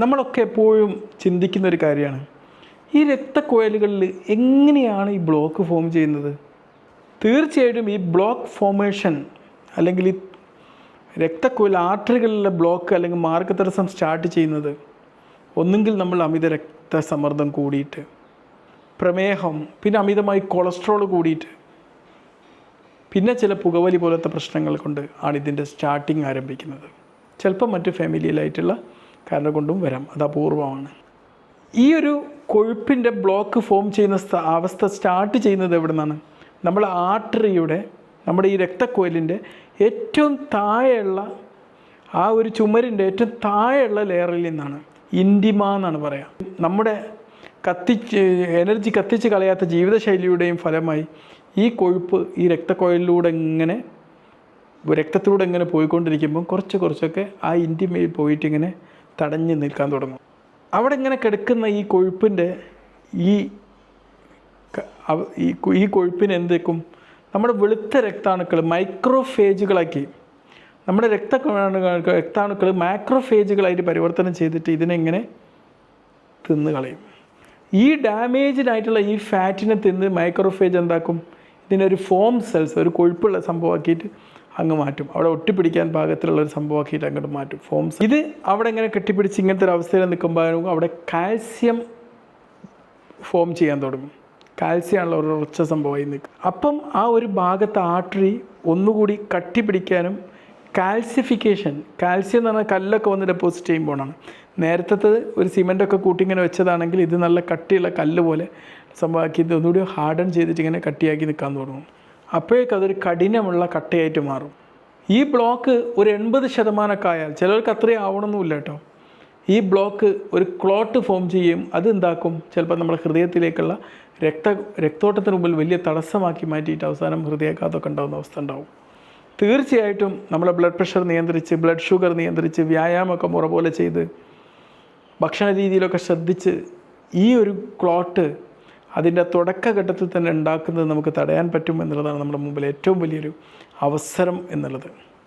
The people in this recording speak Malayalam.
നമ്മളൊക്കെ എപ്പോഴും ചിന്തിക്കുന്നൊരു കാര്യമാണ്, ഈ രക്തക്കുഴലുകളിൽ എങ്ങനെയാണ് ഈ ബ്ലോക്ക് ഫോം ചെയ്യുന്നത്? തീർച്ചയായിട്ടും ഈ ബ്ലോക്ക് ഫോർമേഷൻ അല്ലെങ്കിൽ ഈ രക്തക്കുഴൽ ആർട്ടറികളിലെ ബ്ലോക്ക് അല്ലെങ്കിൽ മാർഗതടസ്സം സ്റ്റാർട്ട് ചെയ്യുന്നത് ഒന്നുകിൽ നമ്മൾ അമിത രക്തസമ്മർദ്ദം കൂടിയിട്ട്, പ്രമേഹം, പിന്നെ അമിതമായി കൊളസ്ട്രോൾ കൂടിയിട്ട്, പിന്നെ ചില പുകവലി പോലത്തെ പ്രശ്നങ്ങൾ കൊണ്ട് ആണ് ഇതിൻ്റെ സ്റ്റാർട്ടിങ് ആരംഭിക്കുന്നത്. ചിലപ്പോൾ മറ്റ് ഫാമിലിയിലായിട്ടുള്ള കാരണം കൊണ്ടും വരാം, അത് അപൂർവമാണ്. ഈ ഒരു കൊഴുപ്പിൻ്റെ ബ്ലോക്ക് ഫോം ചെയ്യുന്ന അവസ്ഥ സ്റ്റാർട്ട് ചെയ്യുന്നത് എവിടെ നിന്നാണ്? നമ്മൾ ആർട്ടറിയുടെ, നമ്മുടെ ഈ രക്തക്കുഴലിൻ്റെ ഏറ്റവും താഴെയുള്ള ആ ഒരു ചുമരിൻ്റെ ഏറ്റവും താഴെയുള്ള ലെയറിൽ നിന്നാണ്. ഇൻറ്റിമ എന്നാണ് പറയുക. നമ്മുടെ എനർജി കത്തിച്ച് കളയാത്ത ജീവിതശൈലിയുടെയും ഫലമായി ഈ കൊഴുപ്പ് ഈ രക്തക്കുഴലിലൂടെ ഇങ്ങനെ രക്തത്തിലൂടെ ഇങ്ങനെ പോയിക്കൊണ്ടിരിക്കുമ്പോൾ കുറച്ചൊക്കെ ആ ഇൻറ്റിമയിൽ പോയിട്ട് ഇങ്ങനെ തടഞ്ഞു നിൽക്കാൻ തുടങ്ങും. അവിടെ ഇങ്ങനെ കിടക്കുന്ന ഈ കൊഴുപ്പിൻ്റെ ഈ കൊഴുപ്പിന് എന്തൊക്കെ നമ്മുടെ വെളുത്ത രക്താണുക്കൾ മൈക്രോഫേജുകളാക്കി, നമ്മുടെ രക്താണുക്കൾ മാക്രോഫേജുകളായിട്ട് പരിവർത്തനം ചെയ്തിട്ട് ഇതിനെങ്ങനെ തിന്ന് കളയും. ഈ ഡാമേജിനായിട്ടുള്ള ഈ ഫാറ്റിനെ തിന്ന് മൈക്രോഫേജ് എന്താക്കും? ഇതിനൊരു ഫോം സെൽസ്, ഒരു കൊഴുപ്പുള്ള സംഭവമാക്കിയിട്ട് അങ്ങ് മാറ്റും. അവിടെ ഒട്ടിപ്പിടിക്കാൻ പാകത്തിലുള്ള ഒരു സംഭവമാക്കിയിട്ട് അങ്ങോട്ട് മാറ്റും ഫോംസ്. ഇത് അവിടെ ഇങ്ങനെ കെട്ടിപ്പിടിച്ച് ഇങ്ങനത്തെ ഒരു അവസ്ഥയിൽ നിൽക്കുമ്പോൾ അവിടെ കാൽസ്യം ഫോം ചെയ്യാൻ തുടങ്ങും. കാൽസ്യമാണല്ലോ ഒരു ഉറച്ച സംഭവമായി നിൽക്കുക. അപ്പം ആ ഒരു ഭാഗത്ത് ആർട്ടറി ഒന്നുകൂടി കട്ടി പിടിക്കാനും കാൽസ്യഫിക്കേഷൻ, കാൽസ്യം എന്ന് പറഞ്ഞാൽ കല്ലൊക്കെ വന്ന് ഡെപ്പോസിറ്റ് ചെയ്യുമ്പോഴാണ്. നേരത്തെ ഒരു സിമെൻറ്റൊക്കെ കൂട്ടി ഇങ്ങനെ വെച്ചതാണെങ്കിൽ ഇത് നല്ല കട്ടിയുള്ള കല്ല് പോലെ സംഭവമാക്കി ഇത് ഒന്നുകൂടി ഹാർഡൻ ചെയ്തിട്ട് ഇങ്ങനെ കട്ടിയാക്കി നിൽക്കാൻ തുടങ്ങും. അപ്പോഴേക്കും അതൊരു കഠിനമുള്ള കട്ടയായിട്ട് മാറും. ഈ ബ്ലോക്ക് ഒരു 80% ആയാൽ, ചിലർക്ക് അത്രയും ആവണമെന്നില്ല കേട്ടോ, ഈ ബ്ലോക്ക് ഒരു ക്ലോട്ട് ഫോം ചെയ്യും. അത് എന്താക്കും? ചിലപ്പോൾ നമ്മുടെ ഹൃദയത്തിലേക്കുള്ള രക്തോട്ടത്തിന് മുമ്പിൽ വലിയ തടസ്സമാക്കി മാറ്റിയിട്ട് അവസാനം ഹൃദയാഘാതമൊക്കെ ഉണ്ടാകുന്ന അവസ്ഥ ഉണ്ടാവും. തീർച്ചയായിട്ടും നമ്മളെ ബ്ലഡ് പ്രഷർ നിയന്ത്രിച്ച്, ബ്ലഡ് ഷുഗർ നിയന്ത്രിച്ച്, വ്യായാമമൊക്കെ മുറ പോലെ ചെയ്ത്, ഭക്ഷണ രീതിയിലൊക്കെ ശ്രദ്ധിച്ച് ഈ ഒരു ക്ലോട്ട് അതിൻ്റെ തുടക്കഘട്ടത്തിൽ തന്നെ ഉണ്ടാക്കുന്നത് നമുക്ക് തടയാൻ പറ്റും എന്നുള്ളതാണ് നമ്മുടെ മുമ്പിൽ ഏറ്റവും വലിയൊരു അവസരം എന്നുള്ളത്.